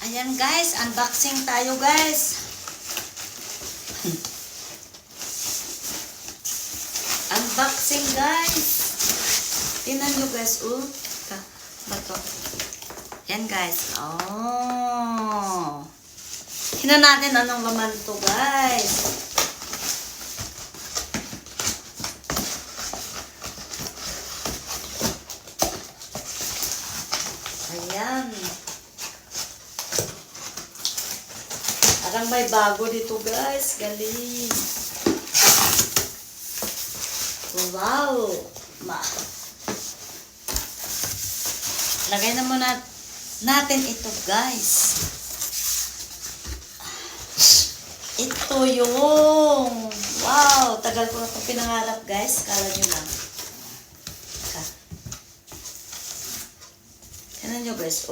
Ayan guys, unboxing tayo guys. Unboxing guys. Tingnan nyo guys, bato. Yan guys, tingnan natin anong laman to guys. Ayan. Parang may bago dito guys. Galing. Wow. Lagay na muna natin ito guys. Ito yung wow. Tagal ko na itong pinangarap guys. Kala nyo lang. Tignan nyo guys.